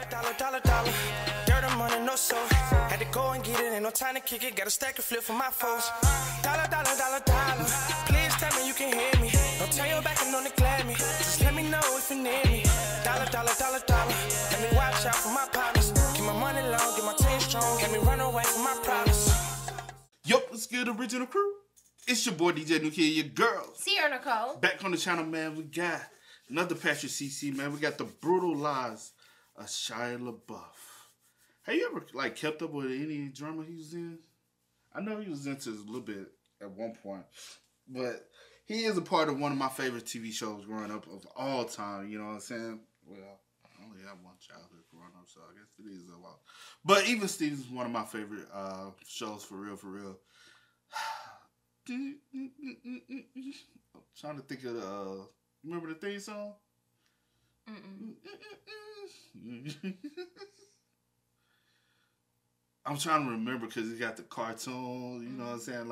Dollar. Dirt and money, no soul. Had to go and get it, ain't no time to kick it. Got a stack to flip for my foes. Dollar. Please tell me you can hear me. Don't turn your back and don't neglect me. Just let me know if you need me. Dollar. Let me watch out for my partners. Keep my money long, get my team strong. Let me run away from my problems. Yo, what's good, original crew? It's your boy DJ New Kid, your girl. Sierra Nicole. Back on the channel, man. We got another Patrick CC, man. We got the brutal lies of Shia LeBeouf. Have you ever kept up with any drama he was in? I know he was into this a little bit at one point, but he is a part of one of my favorite TV shows growing up of all time. You know what I'm saying? Well, I only have one childhood growing up, so I guess it is a lot. But Even Stevens is one of my favorite shows for real. I'm trying to think of the, remember the theme song? I'm trying to remember because he got the cartoon, you know what I'm saying?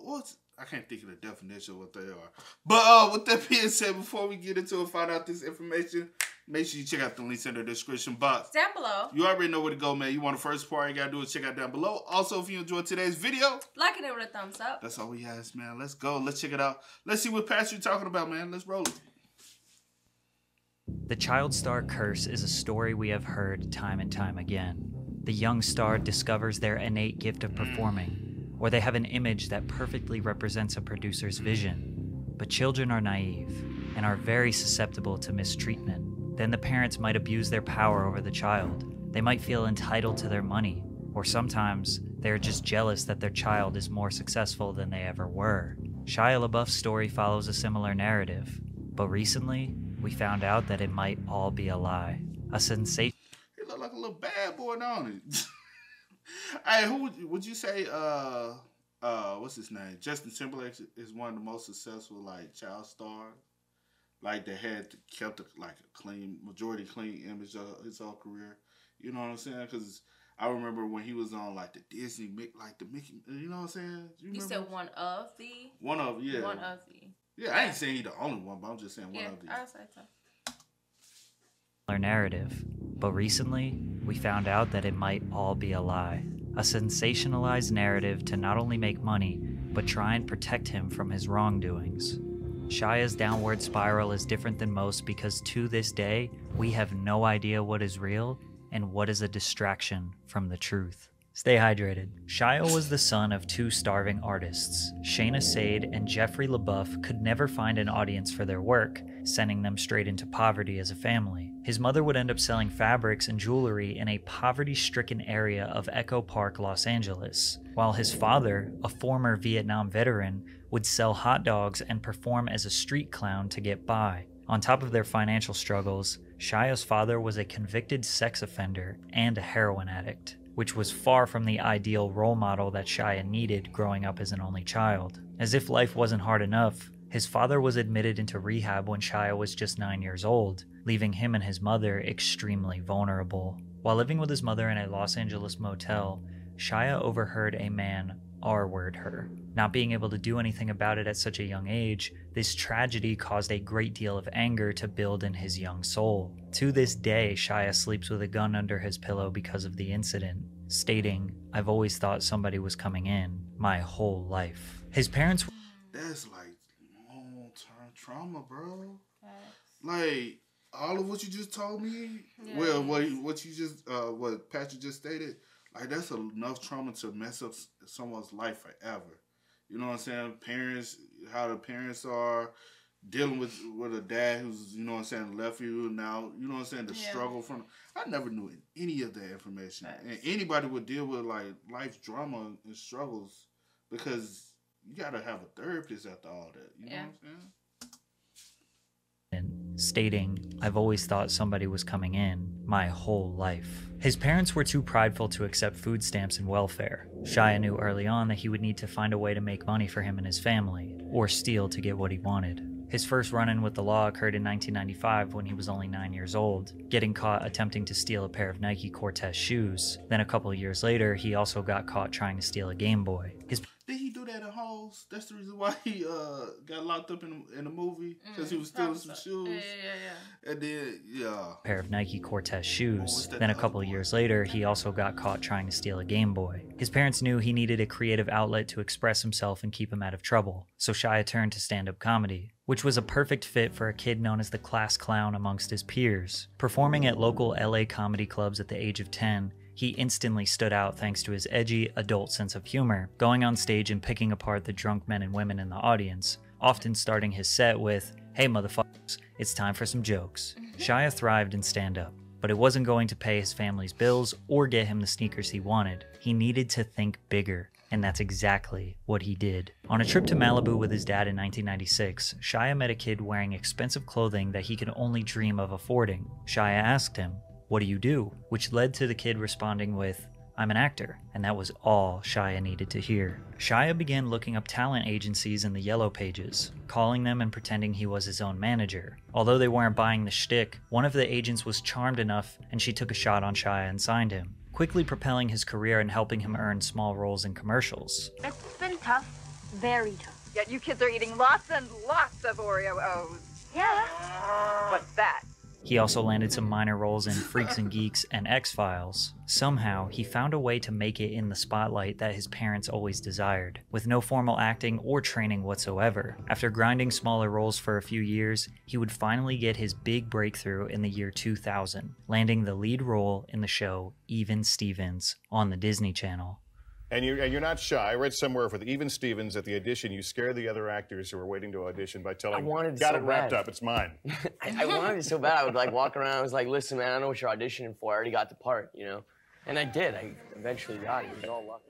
What's I can't think of the definition of what they are. But with that being said, before we get into it, find out this information, make sure you check out the links in the description box. Down below. You already know where to go, man. You want the first part, you got to do is check out down below. Also, if you enjoyed today's video, like it with a thumbs up. That's all we ask, man. Let's go. Let's check it out. Let's see what Patrick's talking about, man. Let's roll it. The child star curse is a story we have heard time and time again. The young star discovers their innate gift of performing, or they have an image that perfectly represents a producer's vision. But children are naive and are very susceptible to mistreatment. Then the parents might abuse their power over the child. They might feel entitled to their money, or sometimes they are just jealous that their child is more successful than they ever were. Shia LaBeouf's story follows a similar narrative, but recently we found out that it might all be a lie. A sensation. He looked like a little bad boy, don't he? Hey, who would you say, what's his name? Justin Timberlake is one of the most successful, child stars. That had kept a majority clean image of his whole career. You know what I'm saying? Because I remember when he was on, the Disney, the Mickey, you know what I'm saying? You said one of the? One of, yeah. One of the. Yeah, I ain't saying he the only one, but I'm just saying one of the. I say so. Narrative, but recently we found out that it might all be a lie. A sensationalized narrative to not only make money, but try and protect him from his wrongdoings. Shia's downward spiral is different than most because to this day, we have no idea what is real and what is a distraction from the truth. Stay hydrated. Shia was the son of two starving artists. Shayna Sade and Jeffrey LeBeouf could never find an audience for their work, sending them straight into poverty as a family. His mother would end up selling fabrics and jewelry in a poverty-stricken area of Echo Park, Los Angeles, while his father, a former Vietnam veteran, would sell hot dogs and perform as a street clown to get by. On top of their financial struggles, Shia's father was a convicted sex offender and a heroin addict, which was far from the ideal role model that Shia needed growing up as an only child. As if life wasn't hard enough, his father was admitted into rehab when Shia was just 9 years old, leaving him and his mother extremely vulnerable. While living with his mother in a Los Angeles motel, Shia overheard a man R-word her. Not being able to do anything about it at such a young age, this tragedy caused a great deal of anger to build in his young soul. To this day, Shia sleeps with a gun under his pillow because of the incident, stating, "I've always thought somebody was coming in my whole life." His parents... That's long-term trauma, bro. All of what you just told me, well, what you just, what Patrick just stated, that's enough trauma to mess up someone's life forever. You know what I'm saying? Parents, how the parents are dealing with a dad who's, you know what I'm saying, left you now, you know what I'm saying, the struggle from, I never knew any of that information. And anybody would deal with life drama and struggles because you got to have a therapist after all that. You know what I'm saying? Stating, "I've always thought somebody was coming in my whole life." His parents were too prideful to accept food stamps and welfare. Shia knew early on that he would need to find a way to make money for him and his family, or steal to get what he wanted. His first run-in with the law occurred in 1995 when he was only 9 years old, getting caught attempting to steal a pair of Nike Cortez shoes. Then a couple of years later, he also got caught trying to steal a Game Boy. Did he do that at home? shoes. That's the reason why he got locked up in the movie, because he was stealing some shoes. Yeah. And then Pair of Nike Cortez shoes. Then a couple of years later, he also got caught trying to steal a Game Boy. His parents knew he needed a creative outlet to express himself and keep him out of trouble, so Shia turned to stand-up comedy, which was a perfect fit for a kid known as the class clown amongst his peers. Performing at local LA comedy clubs at the age of 10, he instantly stood out thanks to his edgy, adult sense of humor, going on stage and picking apart the drunk men and women in the audience, often starting his set with, "Hey motherfuckers, it's time for some jokes." Shia thrived in stand-up, but it wasn't going to pay his family's bills or get him the sneakers he wanted. He needed to think bigger, and that's exactly what he did. On a trip to Malibu with his dad in 1996, Shia met a kid wearing expensive clothing that he could only dream of affording. Shia asked him, "What do you do?" which led to the kid responding with, "I'm an actor," and that was all Shia needed to hear. Shia began looking up talent agencies in the Yellow Pages, calling them and pretending he was his own manager. Although they weren't buying the shtick, one of the agents was charmed enough and she took a shot on Shia and signed him, quickly propelling his career and helping him earn small roles in commercials. It's been tough. Very tough. Yet you kids are eating lots and lots of Oreo O's. Yeah. What's that? He also landed some minor roles in Freaks and Geeks and X-Files. Somehow, he found a way to make it in the spotlight that his parents always desired, with no formal acting or training whatsoever. After grinding smaller roles for a few years, he would finally get his big breakthrough in the year 2000, landing the lead role in the show Even Stevens on the Disney Channel. And you're not shy. I read somewhere for the Even Stevens at the audition, you scared the other actors who were waiting to audition by telling them, "Got it wrapped up, it's mine." I wanted it so bad. I would like walk around. I was like, "Listen, man, I know what you're auditioning for. I already got the part, you know." And I did. I eventually got it. It was all luck.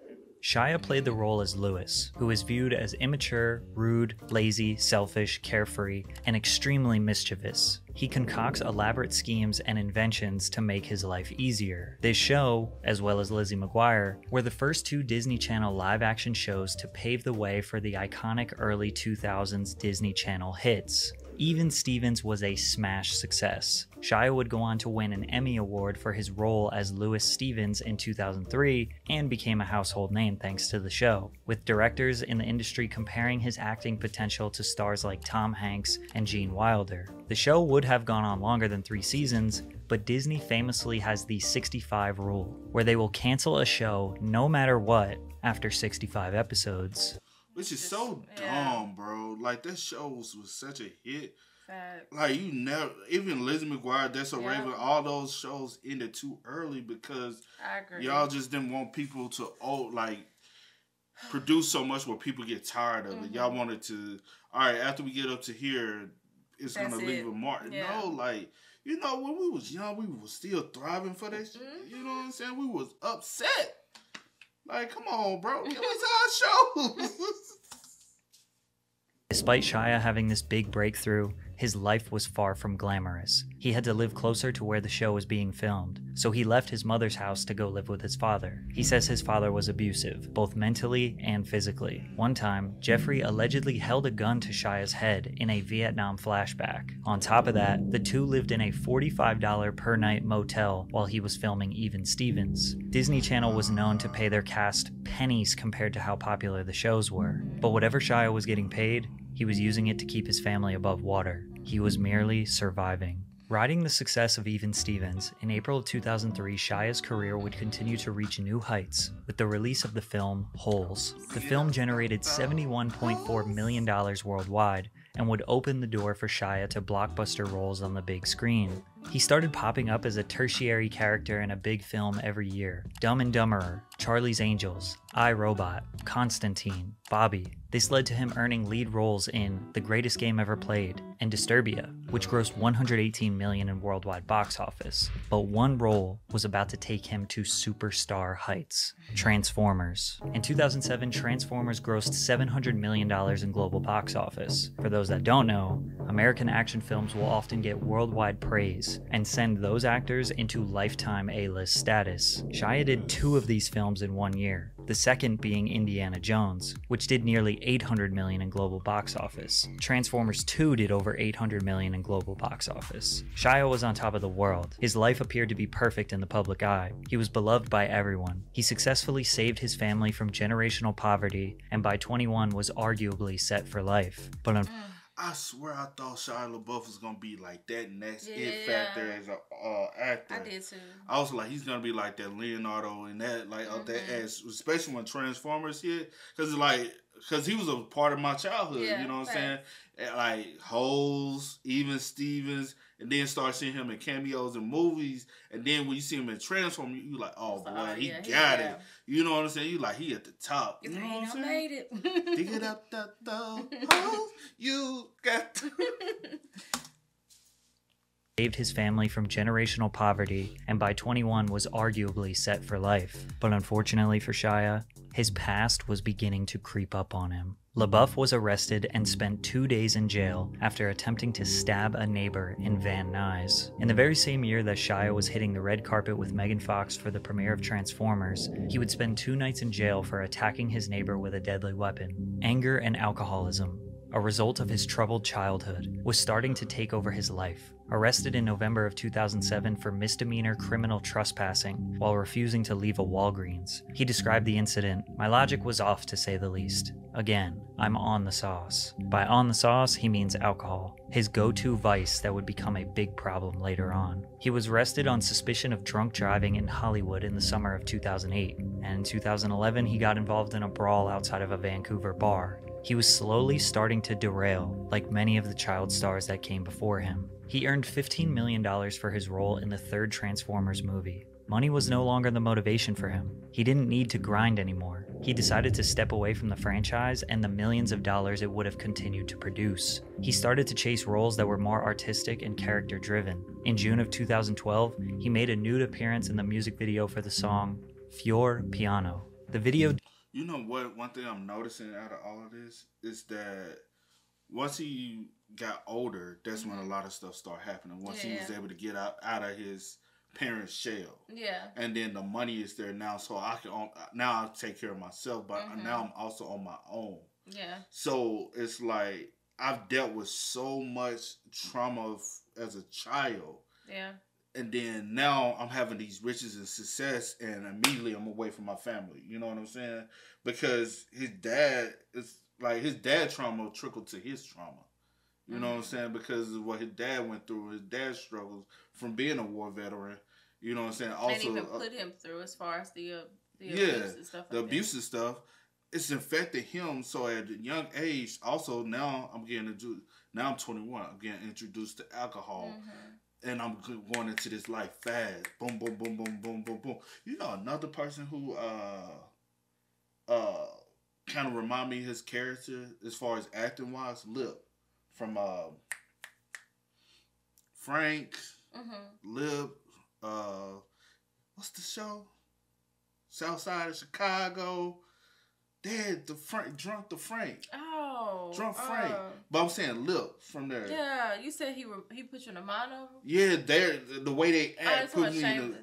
Shia played the role as Lewis, who is viewed as immature, rude, lazy, selfish, carefree, and extremely mischievous. He concocts elaborate schemes and inventions to make his life easier. This show, as well as Lizzie McGuire, were the first two Disney Channel live-action shows to pave the way for the iconic early 2000s Disney Channel hits. Even Stevens was a smash success. Shia would go on to win an Emmy Award for his role as Lewis Stevens in 2003 and became a household name thanks to the show, with directors in the industry comparing his acting potential to stars like Tom Hanks and Gene Wilder. The show would have gone on longer than 3 seasons, but Disney famously has the 65 rule, where they will cancel a show no matter what after 65 episodes. Which is so dumb, bro. Like, that show was such a hit. Facts. Like, you never, even Lizzie McGuire, That's So Raven, all those shows ended too early because I agree. y'all just didn't want people to, produce so much where people get tired of it. Y'all wanted to, all right, after we get up to here, it's going to leave a mark. Yeah. No, like, you know, when we was young, we was still thriving for that shit. You know what I'm saying? We was upset. Like, come on, bro. Give us our shows. Despite Shia having this big breakthrough, his life was far from glamorous. He had to live closer to where the show was being filmed, so he left his mother's house to go live with his father. He says his father was abusive, both mentally and physically. One time, Jeffrey allegedly held a gun to Shia's head in a Vietnam flashback. On top of that, the two lived in a $45 per night motel while he was filming Even Stevens. Disney Channel was known to pay their cast pennies compared to how popular the shows were. But whatever Shia was getting paid, he was using it to keep his family above water. He was merely surviving. Riding the success of Even Stevens, in April of 2003, Shia's career would continue to reach new heights with the release of the film Holes. The film generated $71.4 million worldwide and would open the door for Shia to blockbuster roles on the big screen. He started popping up as a tertiary character in a big film every year. Dumb and Dumberer, Charlie's Angels, I, Robot, Constantine, Bobby. This led to him earning lead roles in The Greatest Game Ever Played and Disturbia, which grossed $118 million in worldwide box office. But one role was about to take him to superstar heights: Transformers. In 2007, Transformers grossed $700 million in global box office. For those that don't know, American action films will often get worldwide praise and send those actors into lifetime A-list status. Shia did 2 of these films in 1 year. the second being Indiana Jones, which did nearly $800 million in global box office. Transformers 2 did over $800 million in global box office. Shia was on top of the world. His life appeared to be perfect in the public eye. He was beloved by everyone. He successfully saved his family from generational poverty, and by 21 was arguably set for life. But I swear I thought Shia LaBeouf was gonna be like that next it factor as a actor. I did too. I was like, he's gonna be like that Leonardo and that that ass, especially when Transformers hit, because he was a part of my childhood. Yeah, you know what I'm saying? Like Holes, even Stevens, and then start seeing him in cameos in movies, and then when you see him in Transformers, you like, oh boy, he got it. You know what I'm saying? You like, he at the top. You know what I'm saying? Made it. Dig it up the hole, you got to. Saved his family from generational poverty, and by 21 was arguably set for life. But unfortunately for Shia, his past was beginning to creep up on him. LeBeouf was arrested and spent 2 days in jail after attempting to stab a neighbor in Van Nuys. In the very same year that Shia was hitting the red carpet with Megan Fox for the premiere of Transformers, he would spend 2 nights in jail for attacking his neighbor with a deadly weapon. Anger and alcoholism, a result of his troubled childhood, was starting to take over his life. Arrested in November of 2007 for misdemeanor criminal trespassing while refusing to leave a Walgreens, he described the incident, "My logic was off, to say the least. Again, I'm on the sauce." By on the sauce, he means alcohol, his go-to vice that would become a big problem later on. He was arrested on suspicion of drunk driving in Hollywood in the summer of 2008, and in 2011 he got involved in a brawl outside of a Vancouver bar. He was slowly starting to derail, like many of the child stars that came before him. He earned $15 million for his role in the third Transformers movie. Money was no longer the motivation for him. He didn't need to grind anymore. He decided to step away from the franchise and the millions of dollars it would have continued to produce. He started to chase roles that were more artistic and character-driven. In June of 2012, he made a nude appearance in the music video for the song Fior Piano. The video... You know what? One thing I'm noticing out of all of this is that once he got older, that's when a lot of stuff started happening. Once he was able to get out of his parents' shell. Yeah. And then the money is there now, so I can now I take care of myself, but now I'm also on my own. Yeah. So it's like I've dealt with so much trauma as a child. Yeah. And then now I'm having these riches and success, and immediately I'm away from my family. You know what I'm saying? Because his dad trauma trickled to his trauma. You know what I'm saying? Because of what his dad went through, his dad's struggles from being a war veteran. You know what I'm saying? Also, and even put him through as far as the abuse and stuff. The abuse and stuff. It's infected him. So at a young age, also now I'm 21. I'm getting introduced to alcohol. And I'm going into this life fast. Boom, boom, boom, boom, boom, boom, boom. You know another person who kind of remind me of his character as far as acting wise? Lip from Frank. Lip. What's the show? South Side of Chicago. Dad, Drunk Frank. Oh. Drunk Frank. But I'm saying Lip from there. Yeah, you said he put you in a mono? Yeah, the way they act puts me in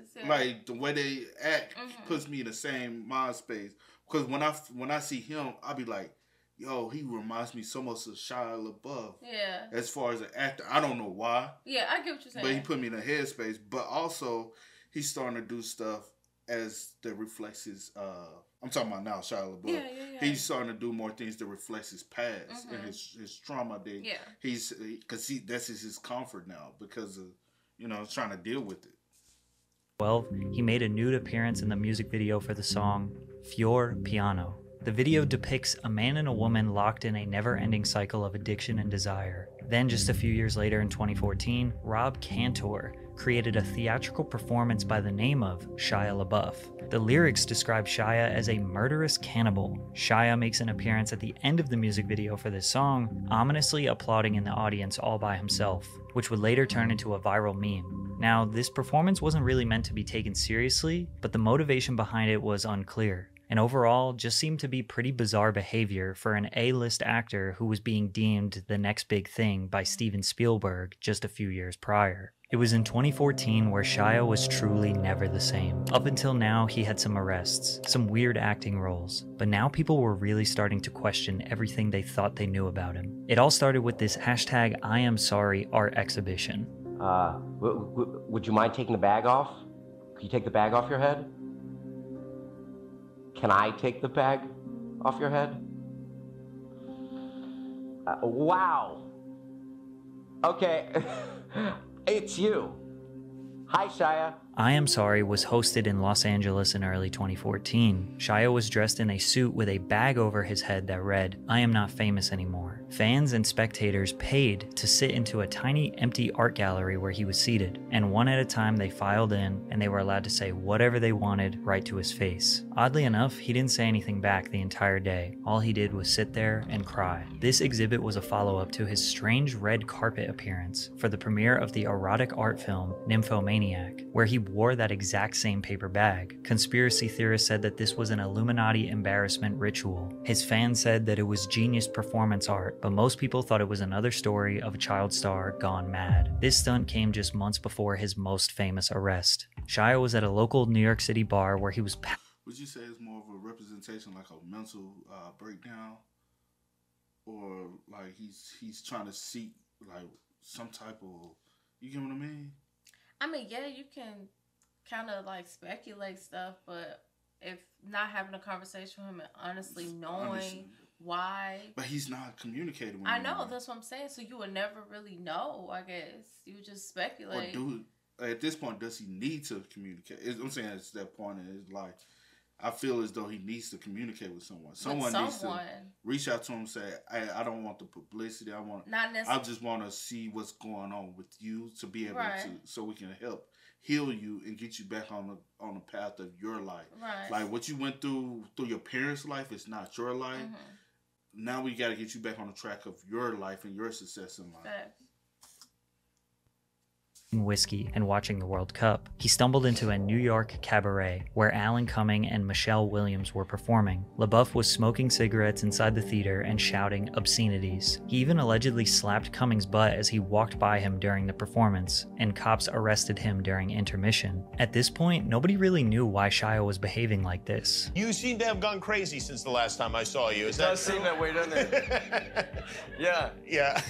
the way they act puts me in the same mind space. Because when I see him, I'll be like, yo, he reminds me so much of Shia LaBeouf. Yeah. As far as an actor, I don't know why. Yeah, I get what you're saying. But he put me in a headspace. But also, he's starting to do stuff that reflects his. I'm talking about now, Shia LaBeouf. Yeah. He's starting to do more things that reflects his past and his trauma. Because that's his comfort now because of trying to deal with it. 12, he made a nude appearance in the music video for the song Fior Piano. The video depicts a man and a woman locked in a never-ending cycle of addiction and desire. Then, just a few years later in 2014, Rob Cantor created a theatrical performance by the name of Shia LaBeouf. The lyrics describe Shia as a murderous cannibal. Shia makes an appearance at the end of the music video for this song, ominously applauding in the audience all by himself, which would later turn into a viral meme. Now, this performance wasn't really meant to be taken seriously, but the motivation behind it was unclear, and overall just seemed to be pretty bizarre behavior for an A-list actor who was being deemed the next big thing by Steven Spielberg just a few years prior. It was in 2014 where Shia was truly never the same. Up until now, he had some arrests, some weird acting roles, but now people were really starting to question everything they thought they knew about him. It all started with this hashtag I am sorry art exhibition. Would you mind taking the bag off? Can you take the bag off your head? Can I take the bag off your head? Wow. Okay. It's you. Hi, Shia. I Am Sorry was hosted in Los Angeles in early 2014. Shia was dressed in a suit with a bag over his head that read, I am not famous anymore. Fans and spectators paid to sit into a tiny empty art gallery where he was seated, and one at a time they filed in and they were allowed to say whatever they wanted right to his face. Oddly enough, he didn't say anything back the entire day. All he did was sit there and cry. This exhibit was a follow-up to his strange red carpet appearance for the premiere of the erotic art film Nymphomaniac, where he wore that exact same paper bag. Conspiracy theorists said that this was an Illuminati embarrassment ritual. His fans said that it was genius performance art, but most people thought it was another story of a child star gone mad. This stunt came just months before his most famous arrest. Shia was at a local New York City bar where he was Would you say it's more of a representation, like a mental breakdown? Or like he's trying to seek like some type of, you get what I mean? I mean, yeah, you can kind of like speculate stuff, but if not having a conversation with him and honestly knowing why. But he's not communicating with I know, that's what I'm saying. So you would never really know, I guess. You would just speculate. Or at this point, does he need to communicate? I'm saying it's that point in his life. I feel as though he needs to communicate with someone. Someone needs to reach out to him and say, I don't want the publicity. I just want to see what's going on with you to be able to, so we can help heal you and get you back on the path of your life. Right. Like what you went through your parents' life is not your life. Mm-hmm. Now we got to get you back on the track of your life and your success in life. Whiskey and watching the World Cup, he stumbled into a New York cabaret where Alan Cumming and Michelle Williams were performing. LeBeouf was smoking cigarettes inside the theater and shouting obscenities. He even allegedly slapped Cumming's butt as he walked by him during the performance, and cops arrested him during intermission. At this point, nobody really knew why Shia was behaving like this. You seem to have gone crazy since the last time I saw you. It does seem that way, doesn't it? Yeah. Yeah,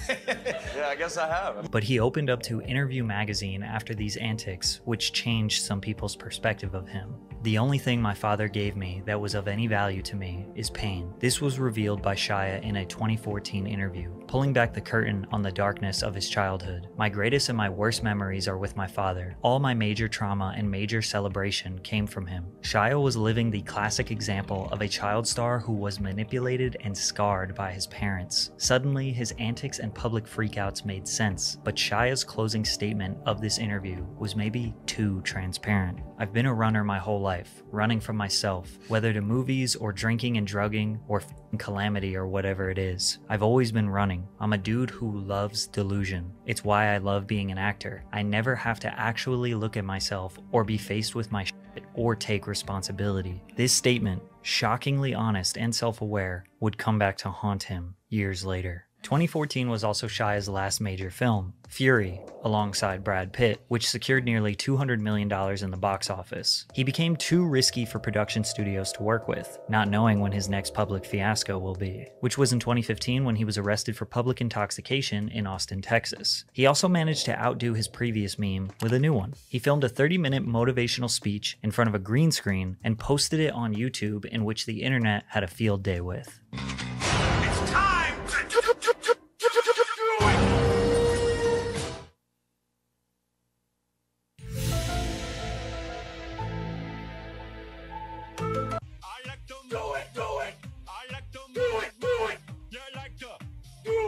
I guess I have. But he opened up to Interview magazine after these antics, which changed some people's perspective of him. The only thing my father gave me that was of any value to me is pain. This was revealed by Shia in a 2014 interview, pulling back the curtain on the darkness of his childhood. My greatest and my worst memories are with my father. All my major trauma and major celebration came from him. Shia was living the classic example of a child star who was manipulated and scarred by his parents. Suddenly, his antics and public freakouts made sense, but Shia's closing statement of this interview was maybe too transparent. I've been a runner my whole life, running from myself, whether to movies or drinking and drugging or calamity or whatever it is. I've always been running. I'm a dude who loves delusion. It's why I love being an actor. I never have to actually look at myself or be faced with my shit or take responsibility. This statement, shockingly honest and self-aware, would come back to haunt him years later. 2014 was also Shia's last major film, Fury, alongside Brad Pitt, which secured nearly $200 million in the box office. He became too risky for production studios to work with, not knowing when his next public fiasco will be, which was in 2015 when he was arrested for public intoxication in Austin, Texas. He also managed to outdo his previous meme with a new one. He filmed a 30-minute motivational speech in front of a green screen and posted it on YouTube, in which the internet had a field day with. It's time to do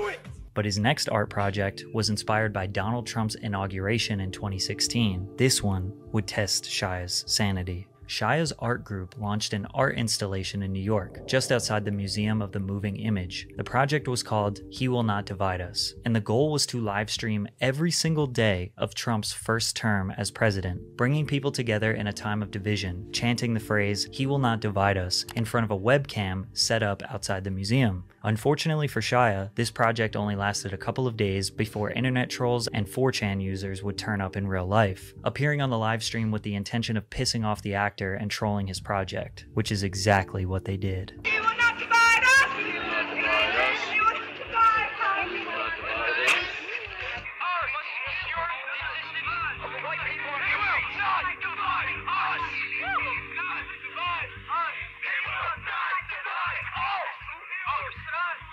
it! But his next art project was inspired by Donald Trump's inauguration in 2016. This one would test Shia's sanity. Shia's art group launched an art installation in New York, just outside the Museum of the Moving Image. The project was called He Will Not Divide Us, and the goal was to live stream every single day of Trump's first term as president, bringing people together in a time of division, chanting the phrase, "He will not divide us," in front of a webcam set up outside the museum. Unfortunately for Shia, this project only lasted a couple of days before internet trolls and 4chan users would turn up in real life, appearing on the live stream with the intention of pissing off the actor and trolling his project, which is exactly what they did. He will not divide us! He will not divide us! He will not divide us! He will not divide us! Ours must ensure the existence of the white people. He will not divide us! He will not divide us! He will not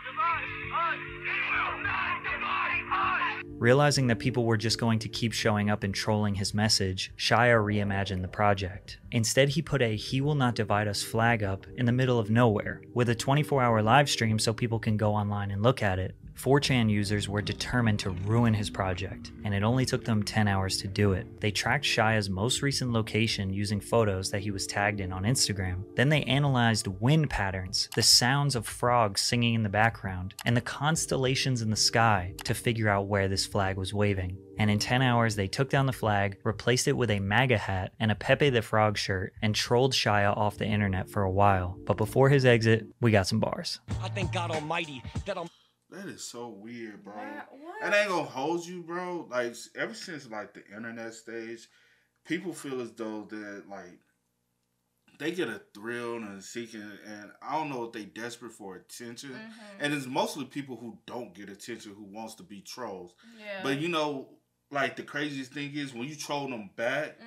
divide us! He will not divide us! Realizing that people were just going to keep showing up and trolling his message, Shia reimagined the project. Instead, he put a "He Will Not Divide Us" flag up in the middle of nowhere, with a 24-hour live stream so people can go online and look at it. 4chan users were determined to ruin his project, and it only took them 10 hours to do it. They tracked Shia's most recent location using photos that he was tagged in on Instagram. Then they analyzed wind patterns, the sounds of frogs singing in the background, and the constellations in the sky to figure out where this flag was waving. And in 10 hours, they took down the flag, replaced it with a MAGA hat and a Pepe the Frog shirt, and trolled Shia off the internet for a while. But before his exit, we got some bars. I thank God Almighty that I'm... That is so weird, bro. That ain't gonna hold you, bro. Like, ever since, like, the internet stage, people feel as though that, like, they get a thrill and seeking, and I don't know if they desperate for attention. Mm-hmm. And it's mostly people who don't get attention who wants to be trolls. Yeah. But, you know, like, the craziest thing is when you troll them back,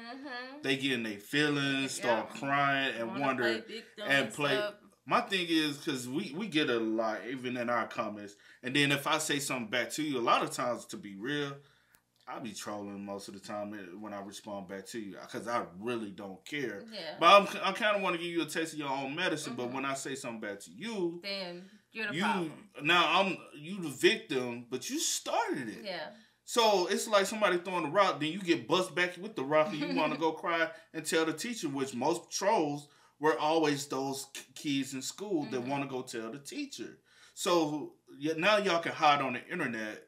they get in their feelings, start crying, and wonder, and play. My thing is, because we get a lot, even in our comments, and then if I say something back to you, a lot of times, to be real, I be trolling most of the time when I respond back to you, because I really don't care. Yeah. But I kind of want to give you a taste of your own medicine, but when I say something back to you, then you're the problem. Now, you the victim, but you started it. Yeah. So it's like somebody throwing a rock, then you get buzzed back with the rock, and you want to go cry and tell the teacher, which most trolls were always those kids in school that want to go tell the teacher. So now y'all can hide on the internet,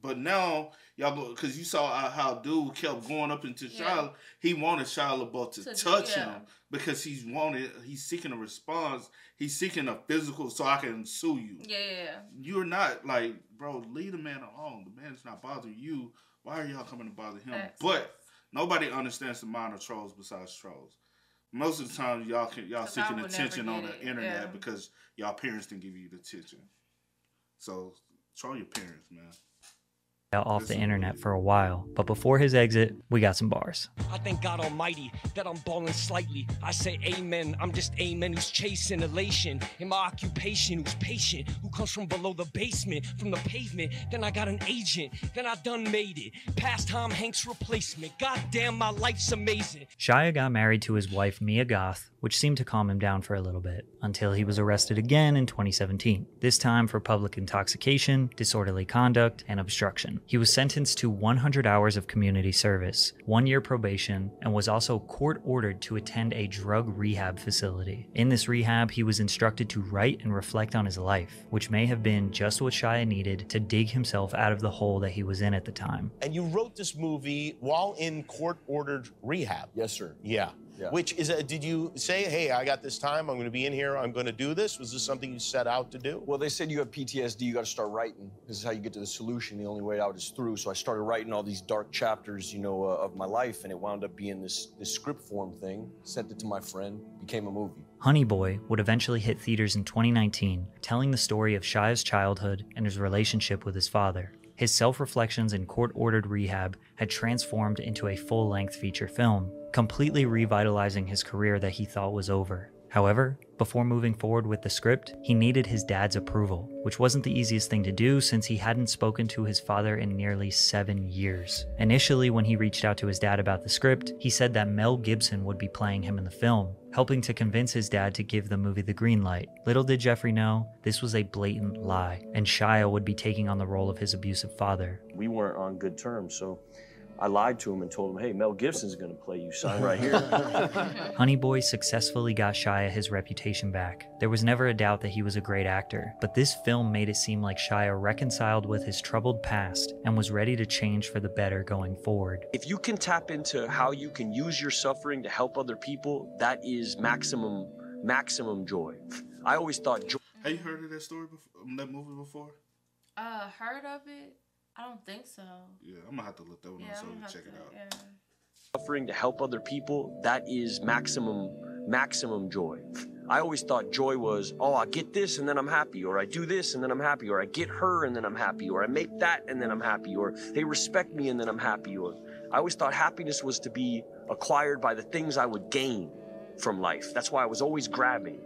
but now y'all go, because you saw how dude kept going up into Shia. He wanted Shia LaBeouf to touch him because he's seeking a response. He's seeking a physical, so I can sue you. Yeah. You're not like, bro, leave the man alone. The man's not bothering you. Why are y'all coming to bother him? But nobody understands the mind of trolls besides trolls. Most of the time, y'all seeking attention on the internet because y'all parents didn't give you the attention. So, troll your parents, man. Off the internet for a while, but before his exit, we got some bars. I thank God Almighty that I'm balling slightly. I say amen, I'm just amen who's chasing elation. In my occupation, who's patient, who comes from below the basement, from the pavement. Then I got an agent, then I done made it. Past Tom Hanks replacement. God damn, my life's amazing. Shia got married to his wife, Mia Goth, which seemed to calm him down for a little bit, until he was arrested again in 2017, this time for public intoxication, disorderly conduct, and obstruction. He was sentenced to 100 hours of community service, 1 year probation, and was also court-ordered to attend a drug rehab facility. In this rehab, he was instructed to write and reflect on his life, which may have been just what Shia needed to dig himself out of the hole that he was in at the time. And you wrote this movie while in court-ordered rehab. Yes, sir. Yeah. Which is, did you say, hey, I got this time, I'm going to be in here, I'm going to do this? Was this something you set out to do? Well, they said you have PTSD, you got to start writing. This is how you get to the solution. The only way out is through. So I started writing all these dark chapters, of my life, and it wound up being this script form thing. Sent it to my friend, became a movie. Honey Boy would eventually hit theaters in 2019, telling the story of Shia's childhood and his relationship with his father. His self-reflections in court-ordered rehab had transformed into a full-length feature film, completely revitalizing his career that he thought was over. However, before moving forward with the script, he needed his dad's approval, which wasn't the easiest thing to do since he hadn't spoken to his father in nearly 7 years. Initially, when he reached out to his dad about the script, he said that Mel Gibson would be playing him in the film, helping to convince his dad to give the movie the green light. Little did Jeffrey know, this was a blatant lie, and Shia would be taking on the role of his abusive father. We weren't on good terms, so I lied to him and told him, hey, Mel Gibson's gonna play you, son, right here. Honey Boy successfully got Shia his reputation back. There was never a doubt that he was a great actor, but this film made it seem like Shia reconciled with his troubled past and was ready to change for the better going forward. If you can tap into how you can use your suffering to help other people, that is maximum joy. I always thought joy. Have you heard of that story before, that movie before? Heard of it? I don't think so. Yeah, I'm gonna have to look that one up so we can check it out. Yeah. Suffering to help other people, that is maximum joy. I always thought joy was, oh, I get this and then I'm happy, or I do this and then I'm happy, or I get her and then I'm happy, or I make that and then I'm happy, or they respect me and then I'm happy, or I always thought happiness was to be acquired by the things I would gain from life. That's why I was always grabbing.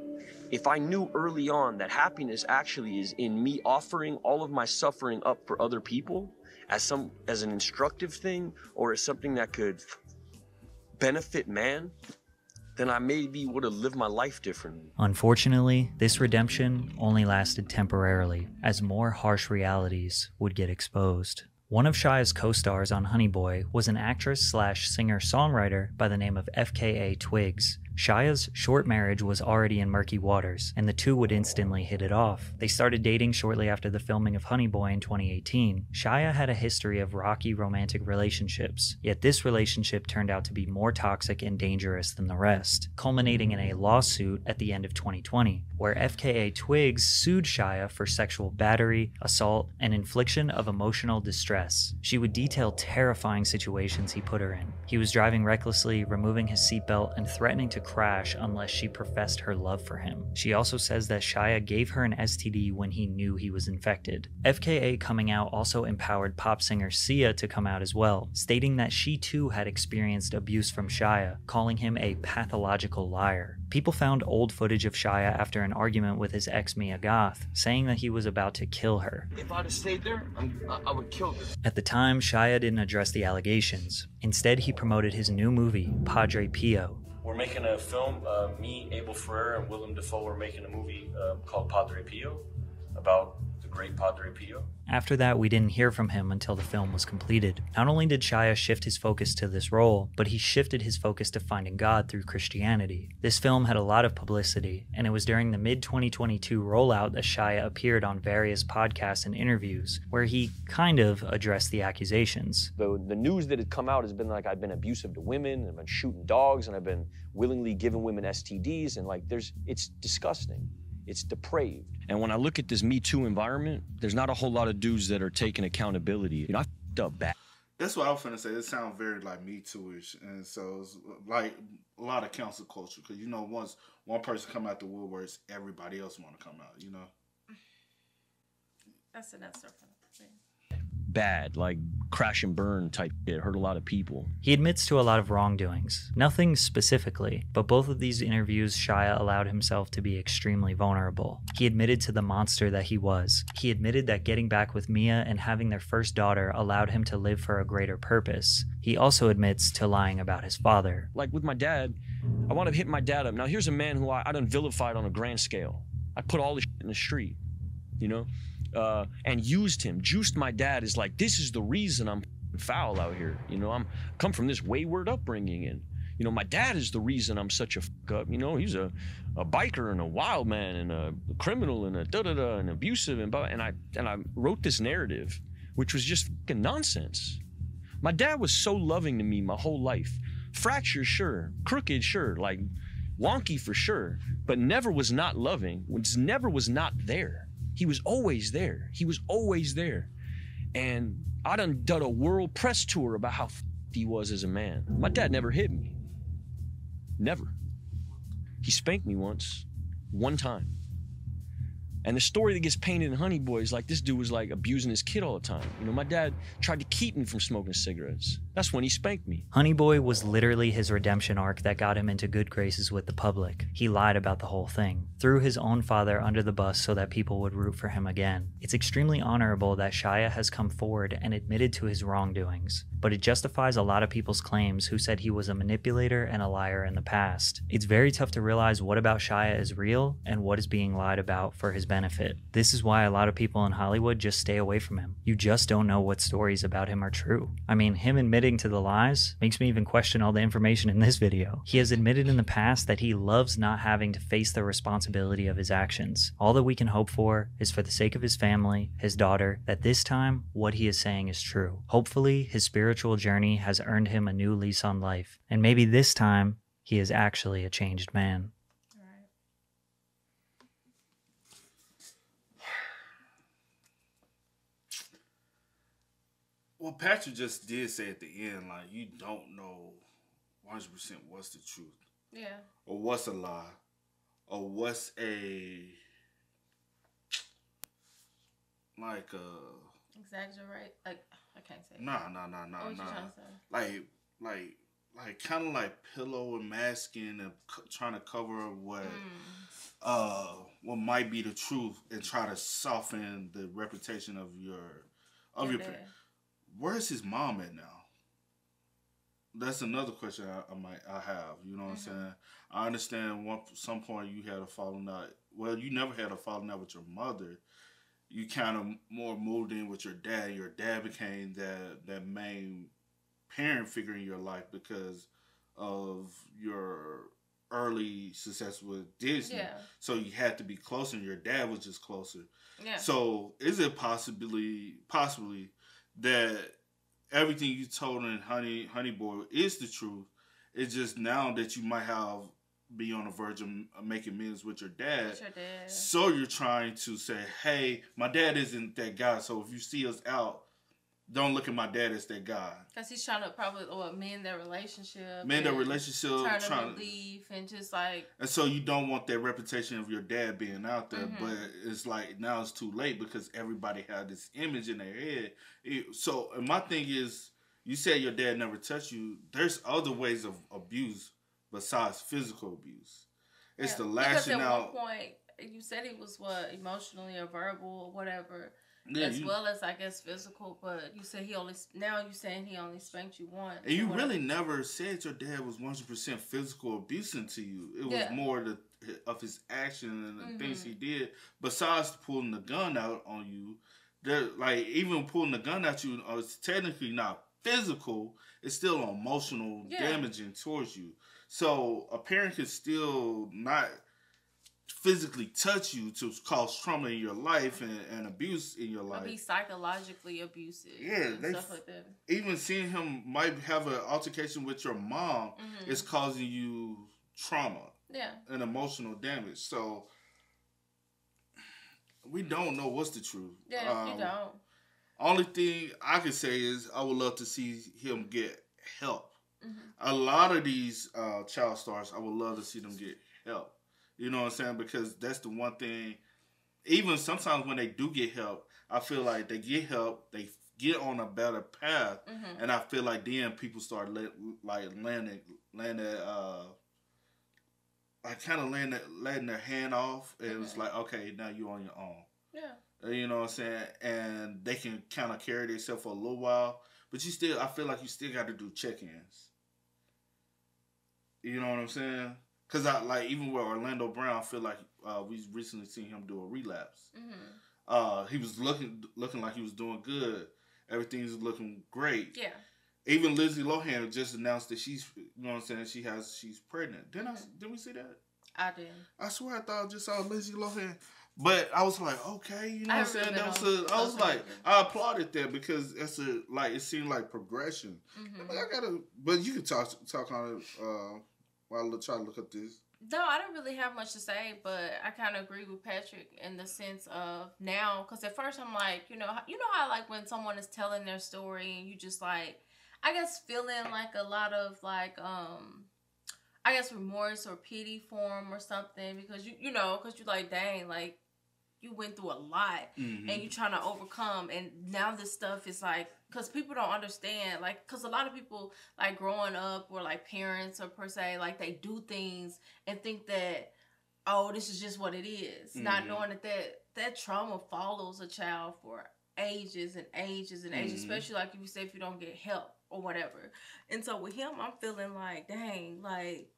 If I knew early on that happiness actually is in me offering all of my suffering up for other people as an instructive thing or as something that could benefit man, then I maybe would have lived my life differently. Unfortunately, this redemption only lasted temporarily, as more harsh realities would get exposed. One of Shia's co-stars on Honey Boy was an actress/singer-songwriter by the name of FKA Twigs. Shia's short marriage was already in murky waters, and the two would instantly hit it off. They started dating shortly after the filming of Honey Boy in 2018. Shia had a history of rocky romantic relationships, yet this relationship turned out to be more toxic and dangerous than the rest, culminating in a lawsuit at the end of 2020, where FKA Twigs sued Shia for sexual battery, assault, and infliction of emotional distress. She would detail terrifying situations he put her in. He was driving recklessly, removing his seatbelt, and threatening to crash unless she professed her love for him. She also says that Shia gave her an STD when he knew he was infected. FKA coming out also empowered pop singer Shia to come out as well, stating that she too had experienced abuse from Shia, calling him a pathological liar. People found old footage of Shia after an argument with his ex Mia Goth, saying that he was about to kill her. If I'd have stayed there, I would kill her. At the time, Shia didn't address the allegations. Instead, he promoted his new movie, Padre Pio. We're making a film, me, Abel Ferrer, and Willem Dafoe are making a movie called Padre Pio, about the great Padre Pio. After that, we didn't hear from him until the film was completed. Not only did Shia shift his focus to this role, but he shifted his focus to finding God through Christianity. This film had a lot of publicity, and it was during the mid-2022 rollout that Shia appeared on various podcasts and interviews, where he kind of addressed the accusations. The news that had come out has been like I've been abusive to women, and I've been shooting dogs, and I've been willingly giving women STDs, and like it's disgusting. It's depraved. And when I look at this Me Too environment, there's not a whole lot of dudes that are taking accountability. You know, I f***ed up bad. That's what I was finna say. It sounds very like Me Too-ish. And so it's like a lot of council culture. Because, you know, once one person come out the woodworks, everybody else want to come out, you know? That's sort of thing. Bad, like crash and burn type shit. Hurt a lot of people. He admits to a lot of wrongdoings. Nothing specifically, but both of these interviews, Shia allowed himself to be extremely vulnerable. He admitted to the monster that he was. He admitted that getting back with Mia and having their first daughter allowed him to live for a greater purpose. He also admits to lying about his father. Like with my dad, I wound up hitting my dad up. Now here's a man who I done vilified on a grand scale. I put all this shit in the street, you know? And used him, juiced my dad is like, this is the reason I'm foul out here. You know, I'm come from this wayward upbringing, and you know, my dad is the reason I'm such a fuck up. You know, he's a biker and a wild man and a criminal and a da-da-da and abusive and I wrote this narrative, which was just fucking nonsense. My dad was so loving to me my whole life. Fractured, sure. Crooked, sure. Like wonky for sure, but never was not loving. Never was not there. He was always there. He was always there. And I done a world press tour about how he was as a man. My dad never hit me. Never. He spanked me once. One time. And the story that gets painted in Honey Boy is like this dude was like abusing his kid all the time. You know, my dad tried to keep me from smoking cigarettes. That's when he spanked me. Honey Boy was literally his redemption arc that got him into good graces with the public. He lied about the whole thing, threw his own father under the bus so that people would root for him again. It's extremely honorable that Shia has come forward and admitted to his wrongdoings, but it justifies a lot of people's claims who said he was a manipulator and a liar in the past. It's very tough to realize what about Shia is real and what is being lied about for his benefit. This is why a lot of people in Hollywood just stay away from him. You just don't know what stories about him are true. I mean, him admitting admitting to the lies makes me even question all the information in this video. He has admitted in the past that he loves not having to face the responsibility of his actions. All that we can hope for is for the sake of his family, his daughter, that this time what he is saying is true. Hopefully, his spiritual journey has earned him a new lease on life, and maybe this time he is actually a changed man. Well, Patrick just did say at the end, like, you don't know 100% what's the truth. Yeah. Or what's a lie. Or what's a, like, exaggerate? Like, I can't say. Nah. What you trying to say? Like, kind of like pillow and masking and trying to cover what might be the truth and try to soften the reputation of your parents. Where's his mom at now? That's another question I have. You know what I'm saying? I understand some point you had a falling out. Well, you never had a falling out with your mother. You kind of more moved in with your dad. Your dad became that main parent figure in your life because of your early success with Disney. Yeah. So you had to be closer, and your dad was just closer. Yeah. So is it possibly that everything you told in Honey Boy is the truth? It's just now that you might be on the verge of making amends with your dad. So you're trying to say, hey, my dad isn't that guy, so if you see us out, don't look at my dad as that guy. Because he's trying to probably mend their relationship. Turn them to leave and just like... And so you don't want that reputation of your dad being out there, but it's like now it's too late because everybody had this image in their head. So my thing is, you said your dad never touched you. There's other ways of abuse besides physical abuse. It's the lashing out. Because at one point, you said he was emotionally or verbal or whatever. Yeah, well as I guess physical, but you said you saying he only spanked you once. And you really never said your dad was 100% physical abusing to you. It was more of his action and the things he did. Besides pulling the gun out on you, even pulling the gun at you is technically not physical. It's still emotional damaging towards you. So a parent could still not physically touch you to cause trauma in your life and abuse in your life. Or be psychologically abusive. Yeah, stuff like that. Even seeing him might have an altercation with your mom is causing you trauma. Yeah. And emotional damage. So we don't know what's the truth. Yeah, you don't. Only thing I can say is I would love to see him get help. A lot of these child stars, I would love to see them get help. You know what I'm saying? Because that's the one thing, even sometimes when they do get help, I feel like they get help, they get on a better path, and I feel like then people start letting their hand off, and it's like, okay, now you're on your own. Yeah. You know what I'm saying? And they can kind of carry themselves for a little while, but I feel like you still got to do check-ins. You know what I'm saying? Because even with Orlando Brown, I feel like we recently seen him do a relapse. He was looking like he was doing good. Everything's looking great. Yeah. Even Lindsay Lohan just announced that she's pregnant. Did we see that? I did. I swear I thought I just saw Lindsay Lohan. But I was like, okay, you know what I'm saying? I applauded that because it seemed like progression. But you can talk on it while I try to look up this. No, I don't really have much to say, but I kind of agree with Patrick in the sense of now, because at first I'm like, you know how like when someone is telling their story and you just like, I guess feeling like a lot of like, I guess remorse or pity for him or something because because you're like, dang, like you went through a lot and you're trying to overcome, and now this stuff is like, because people don't understand, like, because a lot of people like growing up or like parents or per se, like they do things and think that, oh, this is just what it is, not knowing that trauma follows a child for ages and ages and ages, especially like if you say if you don't get help or whatever. And so with him, I'm feeling like, dang, like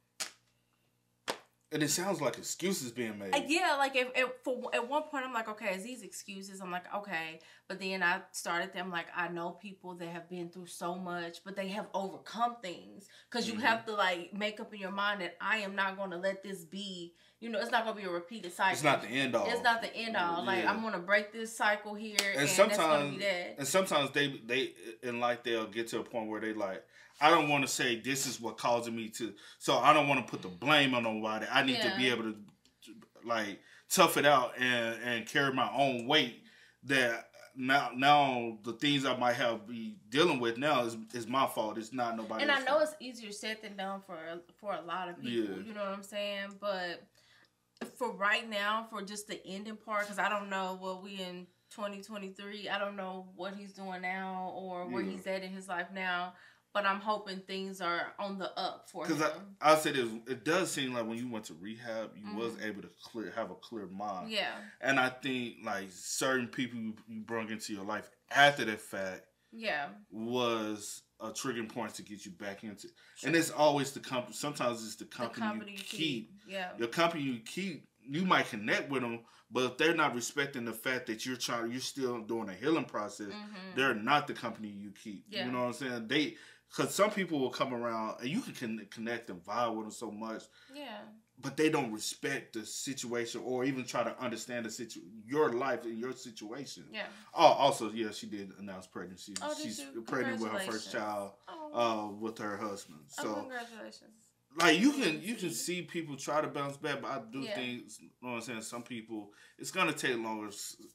And it sounds like excuses being made. Yeah, like at one point I'm like, okay, it's these excuses. I'm like, okay, but then I started them like, I know people that have been through so much, but they have overcome things. Because you have to like make up in your mind that I am not going to let this be. You know, it's not going to be a repeated cycle. It's not the end all. It's not the end all. Like I'm going to break this cycle here, and sometimes that's going to be that. And sometimes they in life they'll get to a point where they like, I don't want to say this is what causing me to, so I don't want to put the blame on nobody. I need to be able to like tough it out and carry my own weight. That now the things I might have be dealing with now is my fault. It's not nobody else's And I know fault. it's easier said than done for a lot of people. Yeah. You know what I'm saying? But for right now, for just the ending part, because I don't know what we in 2023. I don't know what he's doing now or where he's at in his life now. But I'm hoping things are on the up for him. Because I said it does seem like when you went to rehab, you was able to have a clear mind. Yeah. And I think like certain people you brought into your life after that fact was a triggering point to get you back into. And it's always the company. Sometimes it's the company you keep. Yeah. Your company you keep, you might connect with them, but if they're not respecting the fact that you're still doing a healing process, they're not the company you keep. Yeah. You know what I'm saying? Because some people will come around and you can connect and vibe with them so much. Yeah. But they don't respect the situation or even try to understand your life and your situation. Yeah. Oh, also, yeah, she did announce pregnancy. She's pregnant with her first child with her husband. So congratulations. Like you can see people try to bounce back, but I do think, you know what I'm saying, some people it's gonna take longer,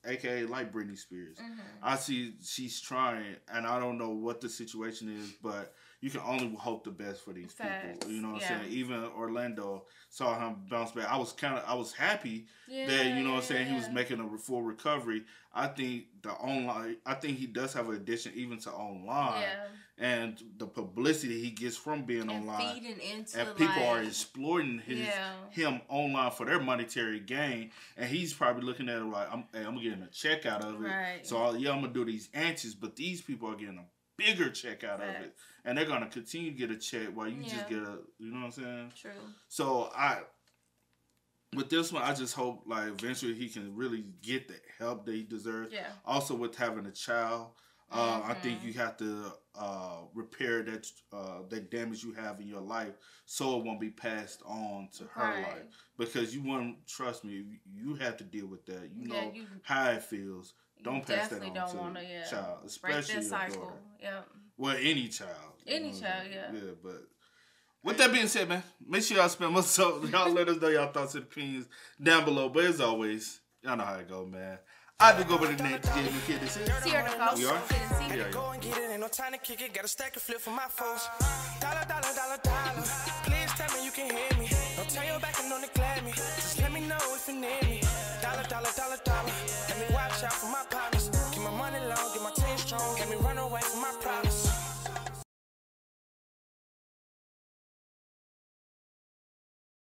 aka like Britney Spears. I see she's trying, and I don't know what the situation is, but you can only hope the best for these people. You know what I'm saying? Even Orlando saw him bounce back. I was happy that, you know what I'm saying, he was making a full recovery. I think he does have an addiction even to online. Yeah. And the publicity he gets from being online, feeding into and people are exploiting him online for their monetary gain, and he's probably looking at it like, I'm getting a check out of it, so I'm gonna do these antics, but these people are getting a bigger check out of it, and they're gonna continue to get a check while you just get a, you know what I'm saying? True. So with this one, I just hope like eventually he can really get the help that he deserves. Yeah. Also with having a child. I think you have to repair that damage you have in your life so it won't be passed on to her life. Because you won't, trust me, you have to deal with that. You know how it feels. Don't pass that on to a child, especially your daughter. Yep. Well, any child. Any child, Yeah, but with that being said, man, make sure y'all spend more. So y'all let us know y'all thoughts and opinions down below. But as always, y'all know how it go, man. I do go by the name Kid. This is we are. Go and get it, ain't no time to kick it. Got a stack of flip for my folks. Dollar. Please tell me you can hear me. Don't turn your back and don't neglect me. Just let me know if you need me. Dollar. Let me watch out for my partners. Keep my money low.